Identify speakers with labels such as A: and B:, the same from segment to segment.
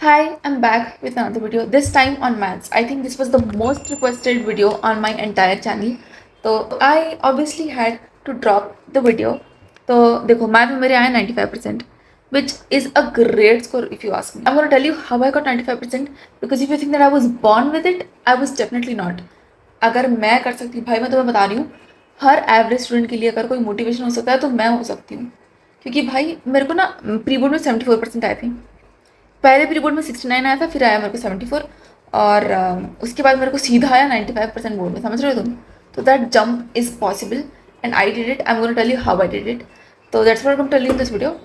A: Hi, I'm back with another video, this time on maths. I think this was the most requested video on my entire channel. So I obviously had to drop the video. तो देखो math में मेरे आए 95%, which is a great score if you ask me. I'm going to tell you how I got 95% because if you think that I was born with it, I was definitely not. अगर मैं कर सकती हूँ भाई, मैं तुम्हें बता रही हूँ, हर एवरेज स्टूडेंट के लिए अगर कोई मोटिवेशन हो सकता है तो मैं हो सकती हूँ. क्योंकि भाई मेरे को ना प्री बोर्ड में 74% आए थे. पहले प्री बोर्ड में 69 आया था, फिर आया मेरे को 74 और उसके बाद मेरे को सीधा आया 95% बोर्ड में. समझ रहे हो तुम? तो that jump is possible and I did it. I am gonna tell you how I did it. तो that's what I am tell you in this video.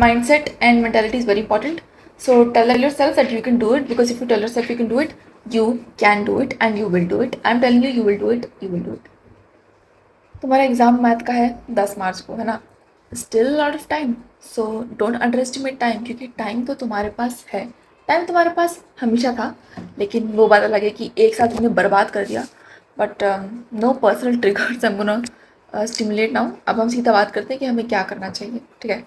A: Mindset and mentality is very important. So tell yourself that you can do it, because if you tell yourself you can do it, you can do it and you will do it. I'm telling you, you will do it, you will do it. तुम्हारा exam math का है 10 मार्च को, है ना? Still lot of time, so don't under estimate time, क्योंकि time तो तुम्हारे पास है. टाइम तुम्हारे पास हमेशा था, लेकिन वो बात अलग है कि एक साथ तुमने बर्बाद कर दिया. But no personal triggers I am gonna stimulate now. अब हम सीधा बात करते हैं कि हमें क्या करना चाहिए, ठीक है?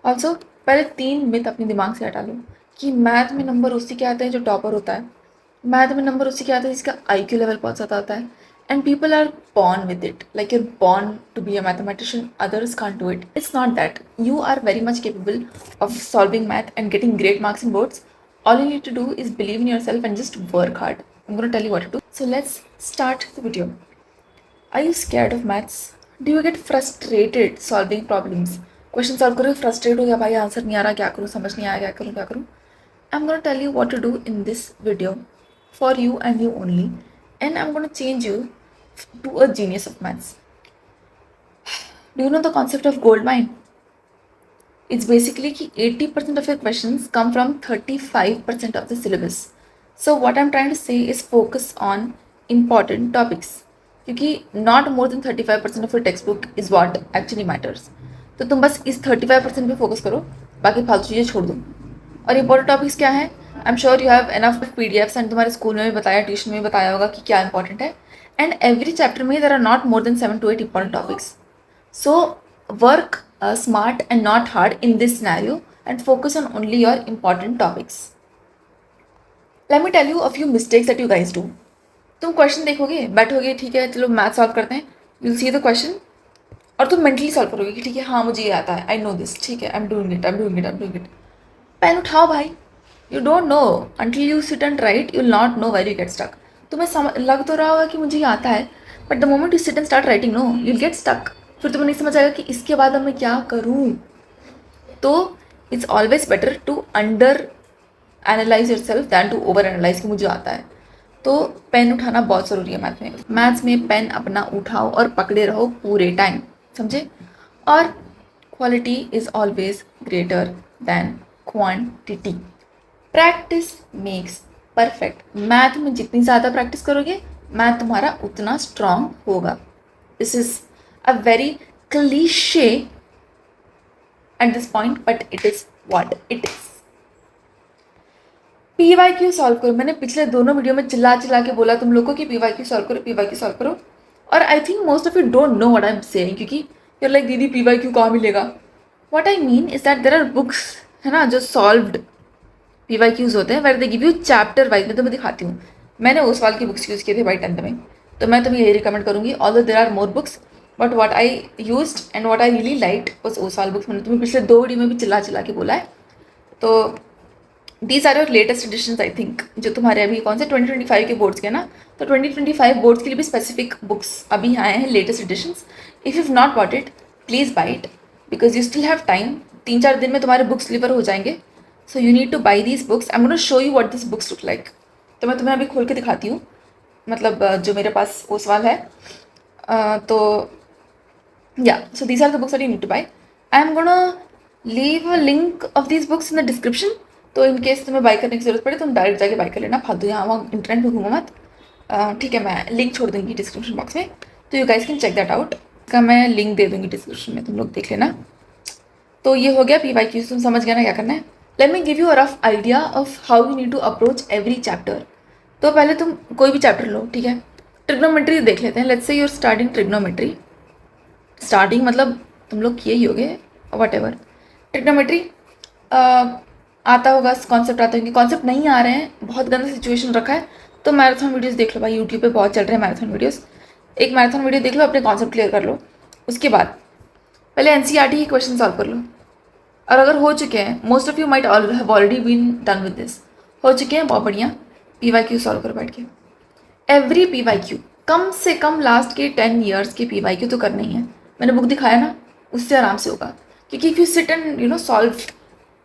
A: ऑल्सो पहले 3 मिथ अपने दिमाग से हटा लो कि मैथ में नंबर उसी के आते हैं जो टॉपर होता है. मैथ में नंबर उसी के आते हैं जिसका IQ लेवल बहुत ज़्यादा होता है. And people are born with it. Like you're born to be a mathematician, others can't do it. It's not that. You are very much capable of solving math and getting great marks in boards. All you need to do is believe in yourself and just work hard. I'm going to tell you what to do. So let's start the video. Are you scared of maths? Do you get frustrated solving problems? Question solve करो, frustrated हो गया भाई, answer नहीं आ रहा, क्या करूँ, समझ नहीं आया, क्या करूँ. I'm going to tell you what to do in this video for you and you only. And I'm going to change you to a genius of maths. Do you know the concept of gold mine? It's basically कि 80% of your questions come from 35% of the syllabus. So what I'm trying to say is focus on important topics. क्योंकि not more than 35% of your textbook is what actually matters. तो तुम बस इस 35% पे focus करो, बाकी फालतू चीज़ें छोड़ दो. और इंपॉर्टेंट टॉपिक्स क्या है? I am sure you have enough PDFs and तुम्हारे स्कूल में भी बताया, ट्यूशन में भी बताया होगा कि क्या इंपॉर्टेंट है. एंड एवरी चैप्टर में there are not more than 7 to 8 important topics. So work smart and not hard in this scenario and focus on only your important topics. Let me tell you a few mistakes that you guys do. तुम question देखोगे, बैठोगे, ठीक है चलो math solve करते हैं, you will see the question और तुम मेंटली सॉल्व करोगे कि ठीक है हाँ मुझे ये आता है, आई नो दिस, ठीक है, I am doing it, I am doing it, I am doing it. Pen उठाओ भाई. You don't know until you sit and write, you will not know where you get stuck. तुम्हें लग तो रहा होगा कि मुझे ये आता है, but the moment you sit and start writing, no you will get stuck. फिर तुम्हें नहीं समझ आएगा कि इसके बाद अब मैं क्या करूँ. तो it's always better to under analyse yourself than to over analyse कि मुझे आता है. तो पेन उठाना बहुत ज़रूरी है मैथ में. मैथ्स में पेन अपना उठाओ और पकड़े रहो पूरे टाइम, समझे? और quality is always greater than quantity. Practice makes perfect. Math में जितनी ज़्यादा प्रैक्टिस करोगे, मैथ तुम्हारा उतना स्ट्रांग होगा. This is a very cliche at this point, but it is what it is. PYQ solve करो. मैंने पिछले दोनों वीडियो में चिल्ला के बोला तुम लोग को कि PYQ सॉल्व करो, PYQ सॉल्व करो. और I think most of you don't know what I am saying, क्योंकि यूर लाइक दीदी PYQ कहाँ मिलेगा. What I mean is that there are books, है ना, जो सॉल्व्ड PYQs होते हैं, where they give you chapter wise. मैं तुम्हें दिखाती हूँ, मैंने ओसवाल की बुक्स यूज़ किए थे भाई 10th में, तो मैं तुम्हें यही रिकमेंड करूँगी. Although there are more books, but what I used and what I really liked was Oswaal books. मैंने तुम्हें पिछले 2 वीडियो में भी चिल्ला के बोला है. तो these are your latest editions I think, जो तुम्हारे अभी कौन से 2025 के बोर्ड्स के ना, तो 2025 बोर्ड्स के लिए भी स्पेसिफिक बुक्स अभी आए हैं, latest editions. If you not bought it, please buy it, because you still have time. 3-4 दिन में तुम्हारे बुक्स डिलीवर हो जाएंगे. So you need to buy these books. I am gonna show you what this books look like. तो मैं तुम्हें अभी खोल के दिखाती हूँ, मतलब जो मेरे पास ओसवाल है. तो या so these are the books that you need to buy. I am gonna leave a link of these books in the description. तो इन केस तुम्हें बाई करने की जरूरत पड़े, तुम डायरेक्ट जाके बाई कर लेना, फालतू यहाँ वहाँ इंटरनेट पे घूमो मत. ठीक है, मैं लिंक छोड़ दूँगी डिस्क्रिप्शन बॉक्स में, तो you guys can check that out. इसका मैं लिंक दे दूँगी डिस्क्रिप्शन में, तुम लोग देख लेना. तो ये हो गया PYQ, तुम समझ गया ना क्या करना है. Let me give you a rough idea of how you need to approach every chapter. तो पहले तुम कोई भी चैप्टर लो, ठीक है. ट्रिग्नोमेट्री देख लेते हैं. Let's say you are starting trigonometry. Starting मतलब तुम लोग किए ही होगे, वट एवर. ट्रिग्नोमेट्री आता होगा, कॉन्सेप्ट आते होंगे, कॉन्सेप्ट नहीं आ रहे हैं, बहुत गंदा सिचुएशन रखा है, तो मैराथन वीडियोस देख लो भाई, यूट्यूब पे बहुत चल रहे हैं मैराथन वीडियोस। एक मैराथन वीडियो देख लो, अपने कॉन्सेप्ट क्लियर कर लो। उसके बाद पहले एनसीईआरटी के क्वेश्चन सॉल्व कर लो, और अगर हो चुके हैं, most of you might have already been done with this, हो चुके हैं, बहुत बढ़िया। पीवाईक्यू सॉल्व करो बैठ के, एवरी पीवाईक्यू, कम से कम लास्ट के 10 ईयर्स के पीवाईक्यू तो करना ही है। मैंने बुक दिखाया ना, उससे आराम से होगा, क्योंकि if you sit and solve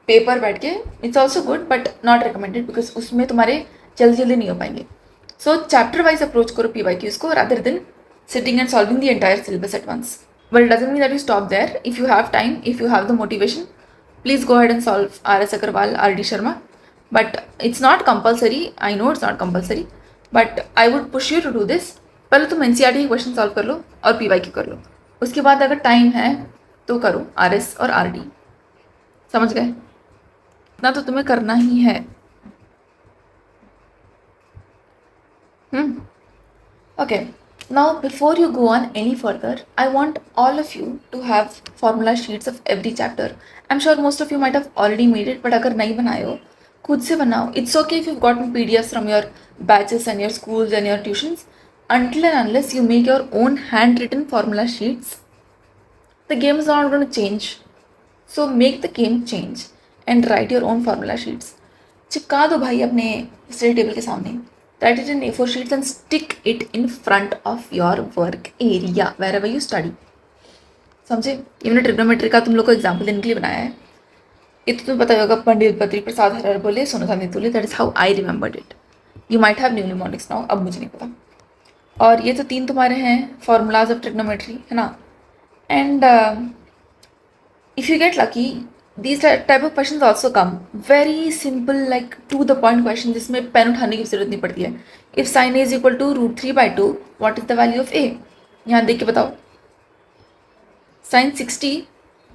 A: paper बैठ के, it's also good but not recommended, because उसमें तुम्हारे जल्दी जल्दी नहीं हो पाएंगे। सो चैप्टर वाइज अप्रोच करो पीवाईक्यूज को, rather than sitting and solving the entire syllabus at once. But it doesn't mean that you stop there. If you have time, if you have the motivation, please go ahead and solve RS Agarwal, RD Sharma. But it's not compulsory. I know it's not compulsory. But I would push you to do this. पहले तुम NCERT के question solve कर लो और PYQ कर लो, उसके बाद अगर time है तो करो RS और RD। समझ गए? इतना तो तुम्हें करना ही है। Okay. Now, before you go on any further, I want all of you to have formula sheets of every chapter. I'm sure most of you might have already made it, but अगर नहीं बनाए हो, खुद से बनाओ. It's okay if you've gotten PDFs from your batches and your schools and your tuitions. Until and unless you make your own handwritten formula sheets, the game is not going to change. So make the game change and write your own formula sheets. चिपका दो भाई अपने study table के सामने. Write it in A4 sheets and stick it in front of your work area wherever you study. समझे? ये मैंने trigonometry का तुम लोग को एग्जाम्पल देने के लिए बनाया है. ये तो तुम्हें पता ही होगा, पंडित बद्री प्रसाद हरर बोले सोनो था नितुले, that is how I remembered it. You might have new mnemonics now, अब मुझे नहीं पता. और ये तो 3 तुम्हारे हैं फॉर्मूलाज ऑफ ट्रिग्नोमेट्री, है ना. And if you get lucky, these type of questions also come very simple, like to the point question जिसमें पेन उठाने की जरूरत नहीं पड़ती है. if sin a is equal to √3/2, what is the value of a? यहाँ देख के बताओ. sin 60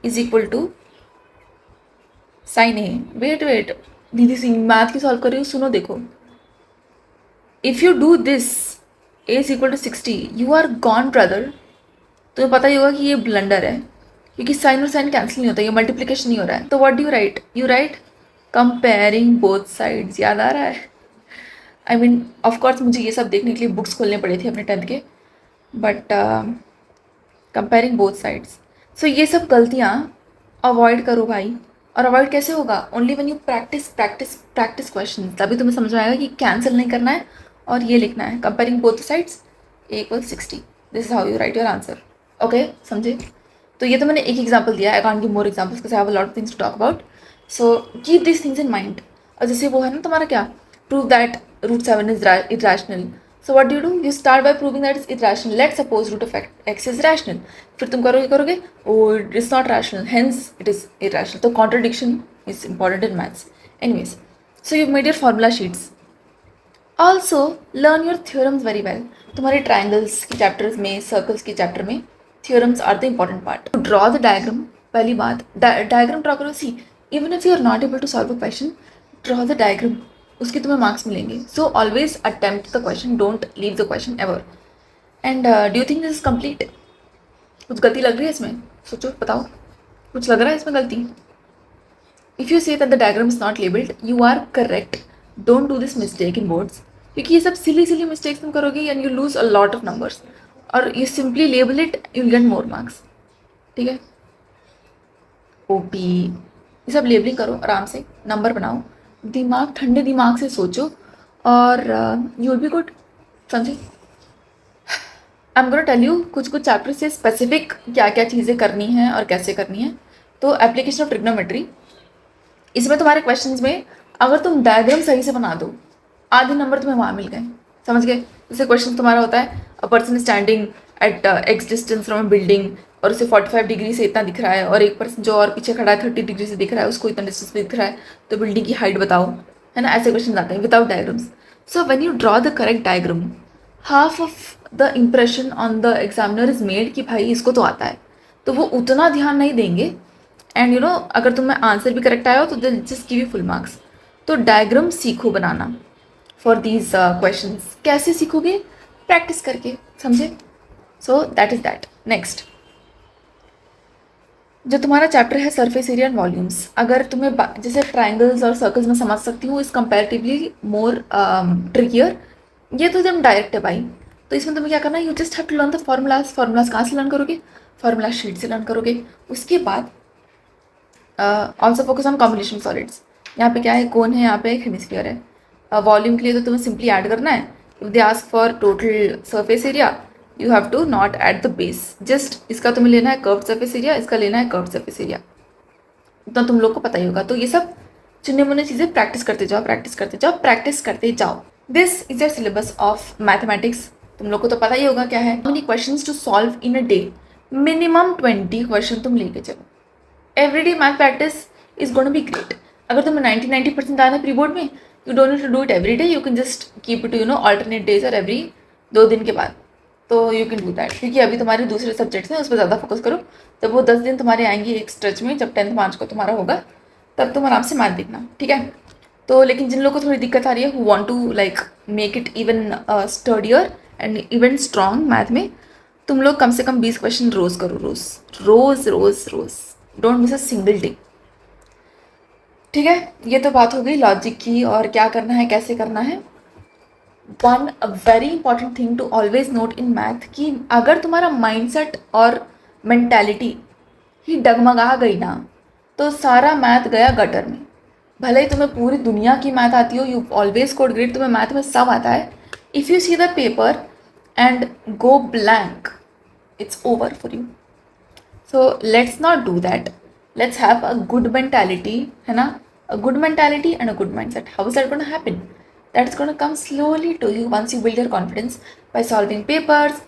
A: is equal to sin a. wait दीदी सिंह मैथ की सॉल्व कर रही हूँ, सुनो देखो. if you do this, a is equal to 60, you are gone brother. तुम्हें पता ही होगा कि ये ब्लंडर है, क्योंकि साइन और साइन कैंसिल नहीं होता, ये मल्टीप्लिकेशन नहीं हो रहा है. तो what do you right? You right comparing both sides. याद आ रहा है? आई मीन ऑफ कोर्स मुझे ये सब देखने के लिए बुक्स खोलने पड़े थे अपने 10th के, बट कंपेयरिंग बोथ साइड्स. सो ये सब गलतियाँ अवॉइड करो भाई. और अवॉइड कैसे होगा? Only when you practice question. तभी तुम्हें समझ में आएगा कि कैंसिल नहीं करना है और ये लिखना है, comparing both sides a = 60. This is how you write your answer. Okay, समझे? तो ये तो मैंने एक एग्जाम्पल दिया. I can't give more examples because I have a lot of things to talk about. So keep this things in mind. और जैसे वो है ना तुम्हारा क्या, prove that √7 is irrational. So what do you do? You start by proving that is irrational. Let's suppose √x is rational. फिर तुम करोगे oh it is not rational, hence it is irrational. तो contradiction is important in maths. Anyways, so you made your formula sheets. Also learn your theorems very well. तुम्हारे triangles के chapters में, circles के chapter में theorems are the important part. To draw the diagram, पहली बात diagram draw करो. See, even if you are not able to solve a question, draw the diagram. उसके तुम्हें marks मिलेंगे. So always attempt the question. Don't leave the question ever. And do you think this is complete? कुछ गलती लग रही है इसमें? सोचो, बताओ, कुछ लग रहा है इसमें गलती? If you say that the diagram is not labeled, you are correct. Don't do this mistake in boards. क्योंकि ये सब silly mistakes तुम करोगे and you lose a lot of numbers. और you simply label it, you get more marks. ठीक है? OP ये सब लेबलिंग करो, आराम से नंबर बनाओ, दिमाग ठंडे दिमाग से सोचो और यू विल बी गुड. समझे? I am gonna tell you कुछ चैप्टर से स्पेसिफिक क्या क्या चीज़ें करनी हैं और कैसे करनी है. तो एप्लीकेशन ऑफ ट्रिग्नोमेट्री, इसमें तुम्हारे क्वेश्चंस में अगर तुम डायग्राम सही से बना दो, आधे नंबर तुम्हें वहाँ मिल गए. समझ गए? जैसे क्वेश्चन तुम्हारा होता है, a person standing at x distance from a building, और उसे 45 डिग्री से इतना दिख रहा है, और एक पर्सन जो और पीछे खड़ा है 30 डिग्री से दिख रहा है, उसको इतना डिस्टेंस पे दिख रहा है, तो बिल्डिंग की हाइट बताओ, है ना. ऐसे क्वेश्चन आते हैं without diagrams. So when you draw the correct diagram, half of the impression on the examiner is made कि भाई इसको तो आता है, तो वो उतना ध्यान नहीं देंगे. एंड अगर तुम्हें आंसर भी करेक्ट आया हो तो दिल just give you full marks. तो डायग्राम सीखो बनाना फॉर दीज क्वेश्चंस. कैसे सीखोगे? प्रैक्टिस करके. समझे? So that is that. Next, जो तुम्हारा चैप्टर है सरफेस एरिया एंड वॉल्यूम्स, अगर तुम्हें जैसे ट्राइंगल्स और सर्कल्स में समझ सकती हूँ, इस कंपेरेटिवली मोर ट्रिकियर। ये तो एकदम डायरेक्ट है भाई। तो इसमें तुम्हें क्या करना है, you just have to learn the formulas कहाँ से लर्न करोगे, फार्मूला शीट से लर्न करोगे। उसके बाद also focus on combination solids. यहाँ पे क्या है, कौन है, यहाँ पे एक हेमिस्फीयर है। वॉल्यूम के लिए तो तुम्हें सिंपली ऐड करना है, if they ask for total surface area you have to not at the base, just इसका तुम्हें लेना है कर्व्ड सरफेस एरिया, इसका लेना है कर्व्ड सरफेस एरिया। तो तुम लोग को पता ही होगा। तो ये सब चुने मुने चीज़ें प्रैक्टिस करते जाओ, प्रैक्टिस करते जाओ, प्रैक्टिस करते जाओ। This is your syllabus of mathematics. तुम लोग को तो पता ही होगा क्या है। Many questions to solve in a day, minimum 20 question तुम लेके चलो। Everyday math practice is gonna be great. अगर तुम्हें 90% आना है प्री बोर्ड में, you don't need to do it every day, you can just keep it alternate days और every 2 दिन के बाद। तो यू कैन डू दैट, क्योंकि अभी तुम्हारे दूसरे सब्जेक्ट्स हैं, उस पर ज़्यादा फोकस करो। जब वो 10 दिन तुम्हारे आएंगे एक स्ट्रेच में, जब 10th मार्च को तुम्हारा होगा, तब तुम आराम से मैथ देखना, ठीक है। तो लेकिन जिन लोगों को थोड़ी दिक्कत आ रही है, who want to like make it even sturdier and even strong math में, तुम लोग कम से कम 20 क्वेश्चन रोज करो, रोज, don't miss a single day, ठीक है। ये तो बात हो गई लॉजिक की और क्या करना है, कैसे करना है। One very important thing to always note in math कि अगर तुम्हारा माइंडसेट और मेंटालिटी ही डगमगा गई ना, तो सारा मैथ गया गटर में। भले ही तुम्हें पूरी दुनिया की मैथ आती हो, यू ऑलवेज स्कोर ग्रेट, तुम्हें मैथ में सब आता है, if you see the paper and go blank, it's over for you. So let's not do that, let's have a good mentality, है ना, a good mentality and a good mindset. How is that going to happen? That's going to come slowly to you once you build your confidence by solving papers.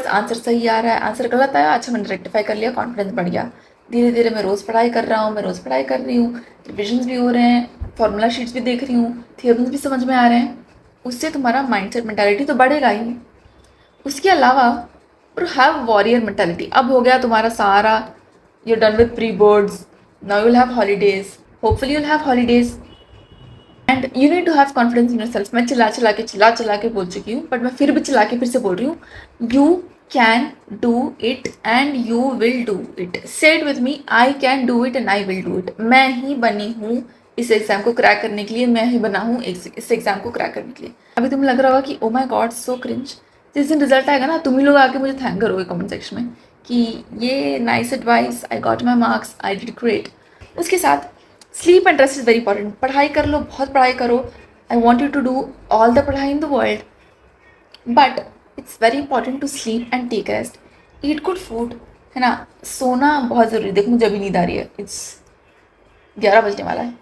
A: Answer सही आ रहा है, answer गलत आया, अच्छा मैंने rectify कर लिया, confidence बढ़ गया। धीरे धीरे मैं रोज़ पढ़ाई कर रहा हूँ, मैं रोज़ पढ़ाई कर रही हूँ, रिविजन्स भी हो रहे हैं, फॉर्मूला शीट्स भी देख रही हूँ, थियोरम्स भी समझ में आ रहे हैं। उससे तुम्हारा माइंडसेट मेंटालिटी तो बढ़ेगा ही। उसके अलावा हैव वॉरियर मेंटालिटी। अब हो गया तुम्हारा सारा, you done with pre boards, now you'll have holidays, hopefully you'll have holidays and you need to have confidence in yourself। मैं चिल्ला चिल्ला के बोल चुकी हूँ, बट मैं फिर भी चिल्ला के फिर से बोल रही हूँ, you can do it and you will do it। say it with me, I can do it and I will do it। मैं ही बनी हूँ इस एग्जाम को क्रैक करने के लिए, मैं ही बना हूँ इस एग्जाम को क्रैक करने के लिए। अभी तुम्हें लग रहा होगा कि ओ माई गॉड सो क्रिंज, जिस दिन रिजल्ट आएगा ना, तुम ही लोग आके मुझे थैंक करोगे कमेंट सेक्शन में कि ये nice advice, I got my marks, I did great. उसके साथ sleep and rest is very important. पढ़ाई कर लो, बहुत पढ़ाई करो, I want you to do all the पढ़ाई in the world, but it's very important to sleep and take rest, eat good food, है ना। सोना बहुत ज़रूरी। देखो मुझे अभी नींद आ रही है, इट्स 11 बजने वाला है,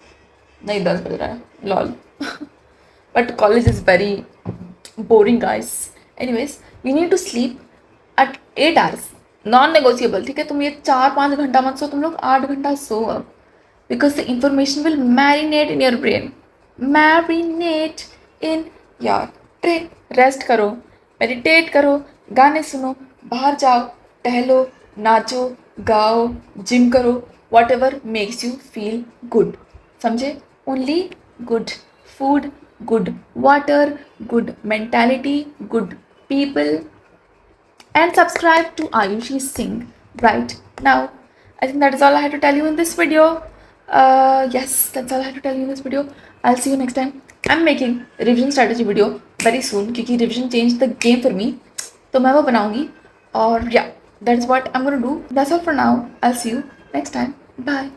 A: नहीं 10 बज रहा है, lol. But college is very boring guys. Anyways you need to sleep at 8 hours, non negotiable, ठीक है। तुम ये 4-5 घंटा मत सो, तुम लोग 8 घंटा सो अब, because the information will marinate in your brain, marinate in your brain. Rest करो, मेडिटेट करो, गाने सुनो, बाहर जाओ, टहलो, नाचो, गाओ, जिम करो, whatever makes you feel good, समझे। Only good food, good water, good mentality, good people, and subscribe to Ayushi Singh right now. I think that is all I had to tell you in this video. Yes, that's all I had to tell you in this video. I'll see you next time. I'm making revision strategy video very soon क्योंकि revision changed the game for me, तो मैं वो बनाऊंगी। और yeah, that's what I'm gonna do. That's all for now. I'll see you next time. Bye.